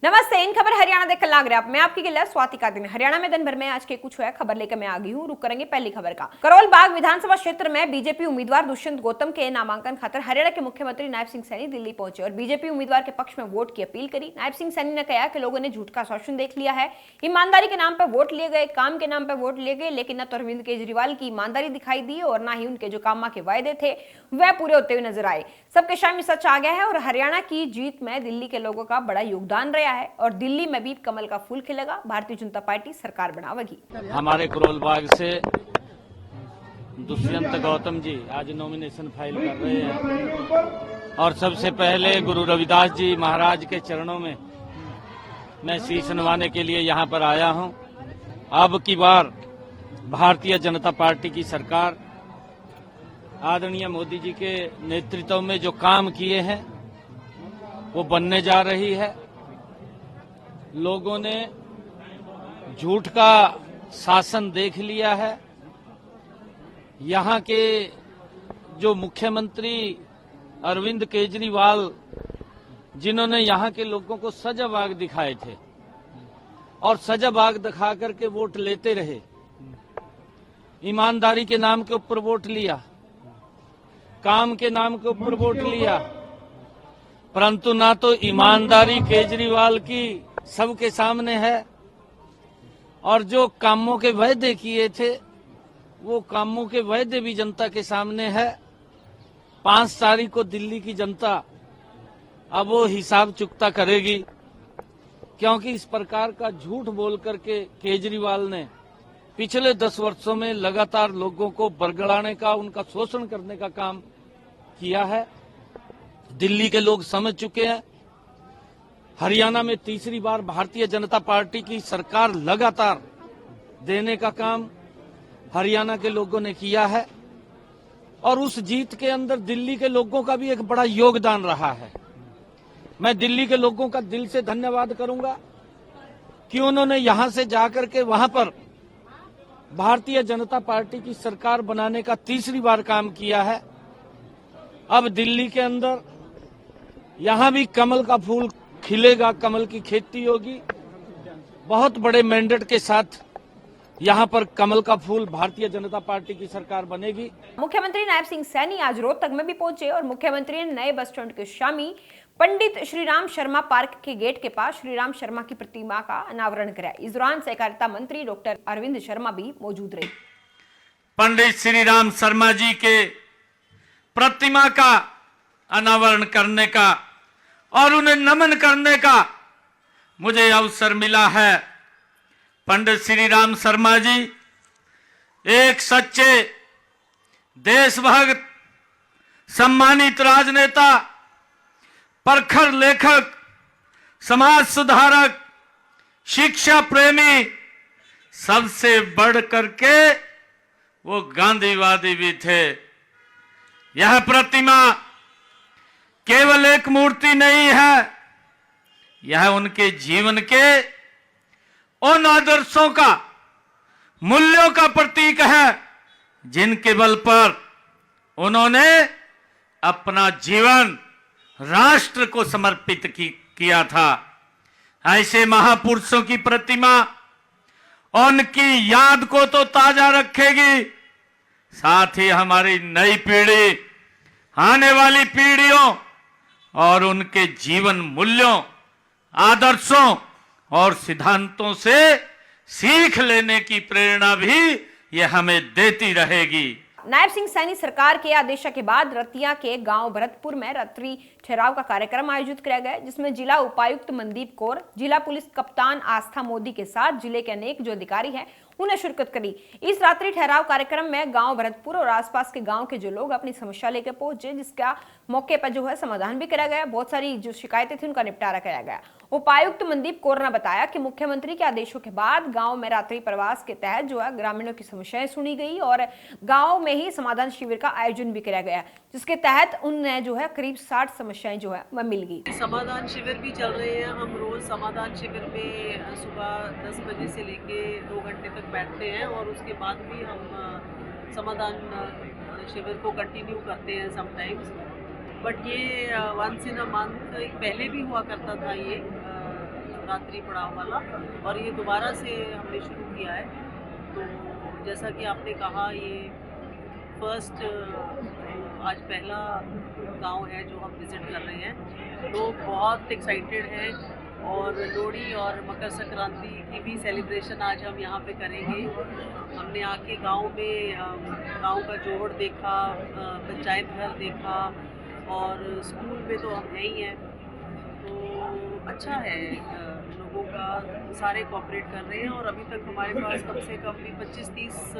नमस्ते। इन खबर हरियाणा देखकर लाग रहे आप। मैं आपकी गिल्ला स्वाति का दिन। हरियाणा में दिन भर में आज के कुछ हुआ खबर लेकर मैं आ गई हूँ। रुक करेंगे पहली खबर का। करोल बाग विधानसभा क्षेत्र में बीजेपी उम्मीदवार दुष्यंत गौतम के नामांकन खातर हरियाणा के मुख्यमंत्री नायब सिंह सैनी दिल्ली पहुंचे और बीजेपी उम्मीदवार के पक्ष में वोट की अपील करी। नायब सिंह सैनी ने कहा कि लोगों ने झूठ का आश्वासन देख लिया है, ईमानदारी के नाम पर वोट लिए गए, काम के नाम पर वोट लिए गए, लेकिन न तो अरविंद केजरीवाल की ईमानदारी दिखाई दी और न ही उनके जो कामा के वायदे थे वह पूरे होते हुए नजर आए। सबके सामने सच आ गया है और हरियाणा की जीत में दिल्ली के लोगों का बड़ा योगदान रहा है और दिल्ली में भी कमल का फूल खिलेगा। भारतीय जनता पार्टी सरकार बनावेगी। हमारे करोल बाग से दुष्यंत गौतम जी आज नॉमिनेशन फाइल कर रहे हैं और सबसे पहले गुरु रविदास जी महाराज के चरणों में मैं शीश नवाने के लिए यहाँ पर आया हूँ। अब की बार भारतीय जनता पार्टी की सरकार आदरणीय मोदी जी के नेतृत्व में जो काम किए हैं वो बनने जा रही है। लोगों ने झूठ का शासन देख लिया है। यहाँ के जो मुख्यमंत्री अरविंद केजरीवाल जिन्होंने यहाँ के लोगों को सजाबाग दिखाए थे और सजाबाग दिखा करके वोट लेते रहे, ईमानदारी के नाम के ऊपर वोट लिया, काम के नाम के ऊपर वोट लिया, परंतु ना तो ईमानदारी केजरीवाल की सबके सामने है और जो कामों के वायदे किए थे वो कामों के वायदे भी जनता के सामने है। 5 तारीख को दिल्ली की जनता अब वो हिसाब चुकता करेगी, क्योंकि इस प्रकार का झूठ बोल करके केजरीवाल ने पिछले 10 वर्षों में लगातार लोगों को बरगड़ाने का, उनका शोषण करने का काम किया है। दिल्ली के लोग समझ चुके हैं। हरियाणा में तीसरी बार भारतीय जनता पार्टी की सरकार लगातार देने का काम हरियाणा के लोगों ने किया है और उस जीत के अंदर दिल्ली के लोगों का भी एक बड़ा योगदान रहा है। मैं दिल्ली के लोगों का दिल से धन्यवाद करूंगा कि उन्होंने यहां से जाकर के वहां पर भारतीय जनता पार्टी की सरकार बनाने का तीसरी बार काम किया है। अब दिल्ली के अंदर यहां भी कमल का फूल खिलेगा, कमल की खेती होगी। बहुत बड़े मैंडेट के साथ यहां पर कमल का फूल भारतीय जनता पार्टी की सरकार बनेगी। मुख्यमंत्री नायब सिंह सैनी आज रोहतक में भी पहुंचे और मुख्यमंत्री ने नए बस स्टैंड के शामी पंडित श्रीराम शर्मा पार्क के गेट के पास श्रीराम शर्मा की प्रतिमा का अनावरण कराया। इस दौरान सहकारिता मंत्री डॉक्टर अरविंद शर्मा भी मौजूद रहे। पंडित श्रीराम शर्मा जी के प्रतिमा का अनावरण करने का और उन्हें नमन करने का मुझे अवसर मिला है। पंडित श्रीराम शर्मा जी एक सच्चे देशभक्त, सम्मानित राजनेता, प्रखर लेखक, समाज सुधारक, शिक्षा प्रेमी, सबसे बढ़ करके वो गांधीवादी भी थे। यह प्रतिमा केवल एक मूर्ति नहीं है, यह उनके जीवन के उन आदर्शों का, मूल्यों का प्रतीक है जिनके बल पर उन्होंने अपना जीवन राष्ट्र को समर्पित किया था। ऐसे महापुरुषों की प्रतिमा उनकी याद को तो ताजा रखेगी, साथ ही हमारी नई पीढ़ी, आने वाली पीढ़ियों और उनके जीवन मूल्यों, आदर्शों और सिद्धांतों से सीख लेने की प्रेरणा भी ये हमें देती रहेगी। नायब सिंह सैनी सरकार के आदेश के बाद रतिया के गांव भरतपुर में रात्रि ठहराव का कार्यक्रम आयोजित किया गया, जिसमें जिला उपायुक्त मनदीप कौर, जिला पुलिस कप्तान आस्था मोदी के साथ जिले के अनेक जो अधिकारी हैं उन्हें शिरकत करी। इस रात्रि ठहराव कार्यक्रम में गांव भरतपुर और आसपास के गांव के जो लोग अपनी समस्या लेकर पहुंचे, जिसका मौके पर जो है समाधान भी कराया गया। बहुत सारी जो शिकायतें थी उनका निपटारा कराया गया। उपायुक्त मनदीप कौर ने बताया कि मुख्यमंत्री के आदेशों के बाद गांव में रात्रि प्रवास के तहत जो है ग्रामीणों की समस्याएं सुनी गई और गांव में ही समाधान शिविर का आयोजन भी किया गया, जिसके तहत उन्हें जो है करीब 60 समस्याएं जो है वह मिल गई। समाधान शिविर भी चल रहे हैं। हम रोज समाधान शिविर में सुबह 10 बजे से लेके 2 घंटे तक बैठते हैं और उसके बाद भी हम समाधान शिविर को कंटिन्यू करते हैं समटाइम्स। बट ये वंस इन अ मंथ पहले भी हुआ करता था ये रात्रि पड़ाव वाला, और ये दोबारा से हमने शुरू किया है। तो जैसा कि आपने कहा, ये फर्स्ट आज पहला गांव है जो हम विज़िट कर रहे हैं, तो बहुत एक्साइटेड हैं। और लोहड़ी और मकर संक्रांति की भी सेलिब्रेशन आज हम यहाँ पे करेंगे। हमने आके गांव में गांव का जोड़ देखा, पंचायत घर देखा, और स्कूल में तो हम हैं ही हैं। तो अच्छा है, लोगों का सारे कोऑपरेट कर रहे हैं, और अभी तक हमारे पास कम से कम भी 25-30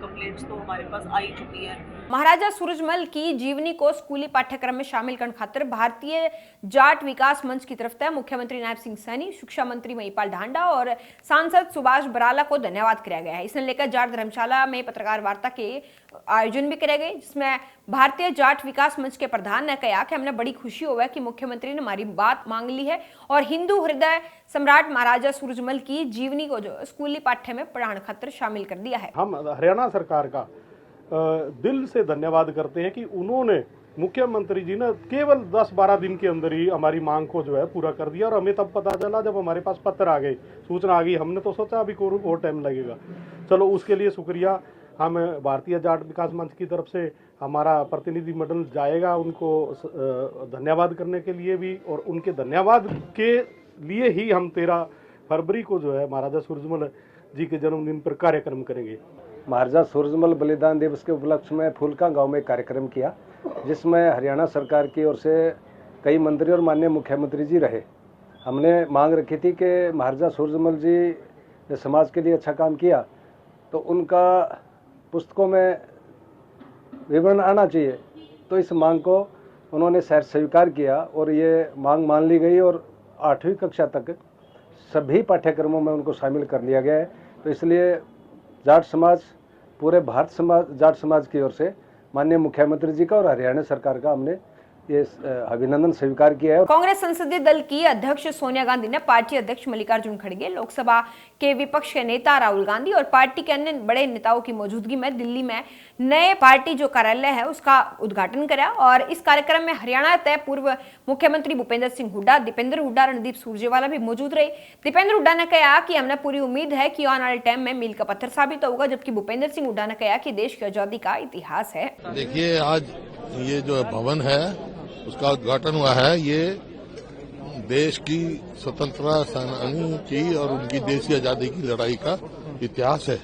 कंप्लेंट्स तो हमारे पास आ ही चुकी हैं। महाराजा सूरजमल की जीवनी को स्कूली पाठ्यक्रम में शामिल करने खातिर भारतीय जाट विकास मंच की तरफ से मुख्यमंत्री नायब सिंह सैनी, शिक्षा मंत्री महिपाल ढांडा और सांसद सुभाष बराला को धन्यवाद किया गया है। इसे लेकर जाट धर्मशाला में पत्रकार वार्ता के आयोजन भी करे गए, जिसमें भारतीय जाट विकास मंच के प्रधान ने कहा कि हमने बड़ी खुशी हुआ कि मुख्यमंत्री ने हमारी बात मांग ली है और हिंदू हृदय सम्राट महाराजा सूरजमल की जीवनी को जो स्कूली पाठ्य में पढ़ाने खातिर शामिल कर दिया है। हम हरियाणा सरकार का दिल से धन्यवाद करते हैं कि उन्होंने, मुख्यमंत्री जी ने केवल 10-12 दिन के अंदर ही हमारी मांग को जो है पूरा कर दिया। और हमें तब पता चला जब हमारे पास पत्र आ गए, सूचना आ गई। हमने तो सोचा अभी और टाइम लगेगा। चलो, उसके लिए शुक्रिया। हम भारतीय जाट विकास मंच की तरफ से हमारा प्रतिनिधिमंडल जाएगा उनको धन्यवाद करने के लिए भी, और उनके धन्यवाद के लिए ही हम 13 फरवरी को जो है महाराजा सूरजमल जी के जन्मदिन पर कार्यक्रम करेंगे। महाराजा सूरजमल बलिदान दिवस के उपलक्ष्य में फूलका गांव में कार्यक्रम किया, जिसमें हरियाणा सरकार की ओर से कई मंत्री और माननीय मुख्यमंत्री जी रहे। हमने मांग रखी थी कि महाराजा सूरजमल जी ने समाज के लिए अच्छा काम किया, तो उनका पुस्तकों में विवरण आना चाहिए। तो इस मांग को उन्होंने स्वीकार किया और ये मांग मान ली गई, और 8वीं कक्षा तक सभी पाठ्यक्रमों में उनको शामिल कर लिया गया है। तो इसलिए जाट समाज, पूरे भारत समाज, जाट समाज की ओर से माननीय मुख्यमंत्री जी का और हरियाणा सरकार का हमने ये अभिनंदन स्वीकार किया है। कांग्रेस संसदीय दल की अध्यक्ष सोनिया गांधी ने पार्टी अध्यक्ष मल्लिकार्जुन खड़गे, लोकसभा के विपक्ष के नेता राहुल गांधी और पार्टी के अन्य बड़े नेताओं की मौजूदगी में दिल्ली में नए पार्टी जो कार्यालय है उसका उद्घाटन किया। और इस कार्यक्रम में हरियाणा के पूर्व मुख्यमंत्री भूपेंद्र सिंह हुड्डा, दीपेंद्र हुड्डा, रणदीप सुरजेवाला भी मौजूद रहे। दीपेंद्र हुड्डा ने कहा कि हमने पूरी उम्मीद है कि आने वाले टाइम में मील का पत्थर साबित होगा, जबकि भूपेंद्र सिंह हुड्डा ने कहा कि देश की आजादी का इतिहास है। देखिए, आज ये जो भवन है उसका उद्घाटन हुआ है। ये देश की स्वतंत्रता सेनानी की और उनकी देश की आजादी की लड़ाई का इतिहास है,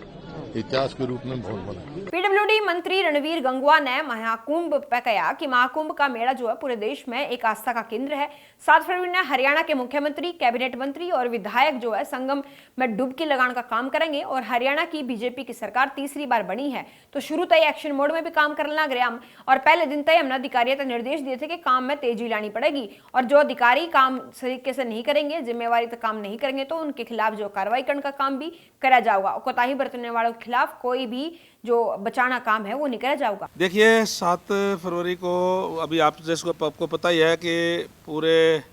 इतिहास के रूप में भवन बना। पीडब्ल्यूडी मंत्री रणवीर गंगवा ने महाकुंभ पे कहा कि महाकुंभ का मेला जो है पूरे देश में एक आस्था का केंद्र है। 7 फरवरी ने हरियाणा के मुख्यमंत्री, कैबिनेट मंत्री और विधायक जो है संगम में डुबकी लगाने का काम करेंगे। और हरियाणा की बीजेपी की सरकार तीसरी बार बनी है, तो शुरू तय एक्शन मोड में भी काम करने लग रहे हम। और पहले दिन तय हमने अधिकारियों को निर्देश दिए थे कि काम में तेजी लानी पड़ेगी, और जो अधिकारी काम तरीके से नहीं करेंगे, जिम्मेवारी से काम नहीं करेंगे, तो उनके खिलाफ जो कार्रवाई करने का काम भी करा जाएगा। कोताही बरतने वालों के खिलाफ कोई भी जो बचाना काम है वो नहीं करा जाएगा। देखिए, 7 फरवरी को अभी आप जैसे आपको पता ही है कि पूरे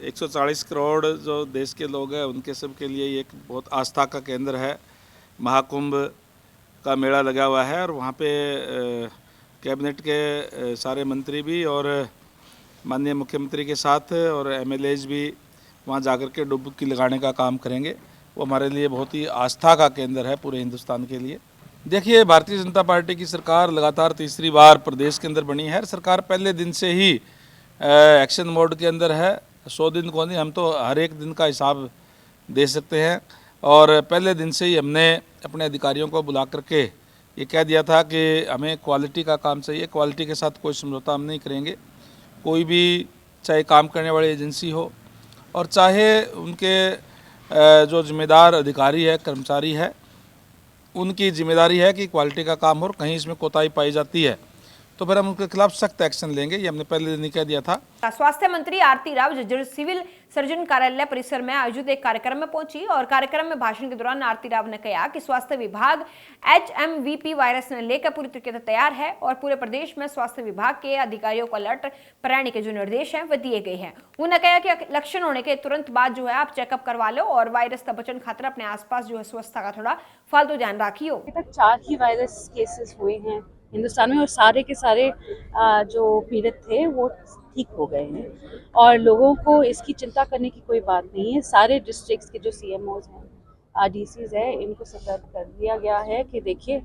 140 करोड़ जो देश के लोग हैं उनके सब के लिए एक बहुत आस्था का केंद्र है। महाकुंभ का मेला लगा हुआ है, और वहाँ पे कैबिनेट के सारे मंत्री भी और माननीय मुख्यमंत्री के साथ और एमएलएज भी वहाँ जाकर के डुबकी लगाने का काम करेंगे। वो हमारे लिए बहुत ही आस्था का केंद्र है पूरे हिंदुस्तान के लिए। देखिए, भारतीय जनता पार्टी की सरकार लगातार तीसरी बार प्रदेश के अंदर बनी है। सरकार पहले दिन से ही एक्शन मोड के अंदर है। 100 दिन को नहीं, हम तो हर एक दिन का हिसाब दे सकते हैं। और पहले दिन से ही हमने अपने अधिकारियों को बुला करके ये कह दिया था कि हमें क्वालिटी का काम चाहिए, क्वालिटी के साथ कोई समझौता हम नहीं करेंगे। कोई भी, चाहे काम करने वाली एजेंसी हो और चाहे उनके जो जिम्मेदार अधिकारी है, कर्मचारी है, उनकी जिम्मेदारी है कि क्वालिटी का काम हो। और कहीं इसमें कोताही पाई जाती है तो फिर हम उनके खिलाफ सख्त एक्शन लेंगे, ये हमने पहले दिन ही कह दिया था। स्वास्थ्य मंत्री आरती राव जज्जर सिविल सर्जन कार्यालय परिसर में आयोजित एक कार्यक्रम में पहुंची, और कार्यक्रम में भाषण के दौरान आरती राव ने कहा कि स्वास्थ्य विभाग HMVP वायरस ने लेकर पूरी तरीके से तैयार है, और पूरे प्रदेश में स्वास्थ्य विभाग के अधिकारियों को अलर्ट रहने के जो निर्देश हैं वो दिए गए हैं। उन्होंने कहा कि लक्षण होने के तुरंत बाद जो है आप चेकअप करवा लो, और वायरस का बचन खातिर अपने आसपास जो है स्वच्छता का थोड़ा फालतू ध्यान रखियो। अभी तक 4 ही वायरस केसेस हुए हैं हिंदुस्तान में, और सारे के सारे जो पीड़ित थे वो ठीक हो गए हैं और लोगों को इसकी चिंता करने की कोई बात नहीं है। सारे डिस्ट्रिक्ट्स के जो CMOs हैं, DCs है, इनको सतर्क कर दिया गया है कि देखिए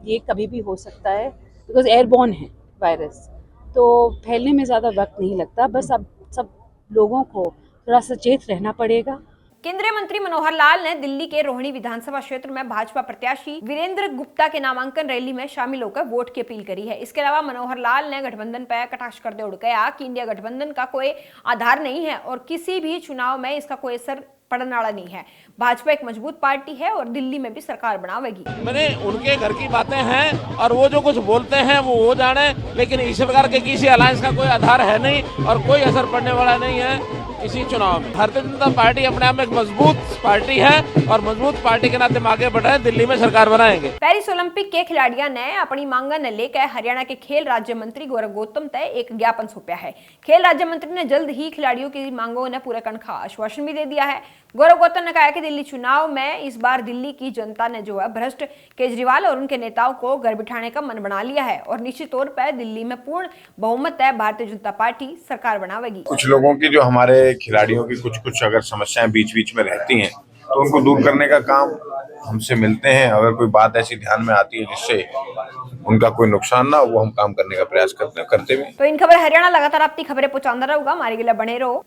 ये कभी भी हो सकता है, बिकॉज एयरबॉर्न है वायरस, तो फैलने में ज़्यादा वक्त नहीं लगता। बस अब सब लोगों को थोड़ा सचेत रहना पड़ेगा। केंद्रीय मंत्री मनोहर लाल ने दिल्ली के रोहिणी विधानसभा क्षेत्र में भाजपा प्रत्याशी वीरेंद्र गुप्ता के नामांकन रैली में शामिल होकर वोट की अपील करी है। इसके अलावा मनोहर लाल ने गठबंधन पर कटाक्ष करते हुए कहा कि इंडिया गठबंधन का कोई आधार नहीं है और किसी भी चुनाव में इसका कोई असर पड़ने वाला नहीं है। भाजपा एक मजबूत पार्टी है और दिल्ली में भी सरकार बनावेगी। मैंने उनके घर की बातें हैं और वो जो कुछ बोलते हैं वो जाने, लेकिन इस प्रकार के किसी अलायंस का कोई आधार है नहीं और कोई असर पड़ने वाला नहीं है किसी चुनाव में। भारतीय जनता पार्टी अपने आप में एक मजबूत पार्टी है और मजबूत पार्टी के नाते आगे बढ़ रहे हैं, दिल्ली में सरकार बनाएंगे। पेरिस ओलंपिक के खिलाड़ियों ने अपनी मांगों ने लेकर हरियाणा के खेल राज्य मंत्री गौरव गौतम तक एक ज्ञापन सौंपा है। खेल राज्य मंत्री ने जल्द ही खिलाड़ियों की मांगों ने पूरा करने का आश्वासन भी दे दिया है। गौरव गौतम ने कहा कि दिल्ली चुनाव में इस बार दिल्ली की जनता ने जो है भ्रष्ट केजरीवाल और उनके नेताओं को घर बिठाने का मन बना लिया है और निश्चित तौर पर दिल्ली में पूर्ण बहुमत है भारतीय जनता पार्टी सरकार बनावेगी। कुछ लोगों की, जो हमारे खिलाड़ियों की कुछ अगर समस्याएं बीच बीच में रहती हैं तो उनको दूर करने का काम हमसे मिलते हैं। अगर कोई बात ऐसी ध्यान में आती है जिससे उनका कोई नुकसान ना हो, वो हम काम करने का प्रयास करते भी। तो इन खबर हरियाणा लगातार अपनी खबरें पहुंचाता रहूंगा, हमारे के लिए बने रहो।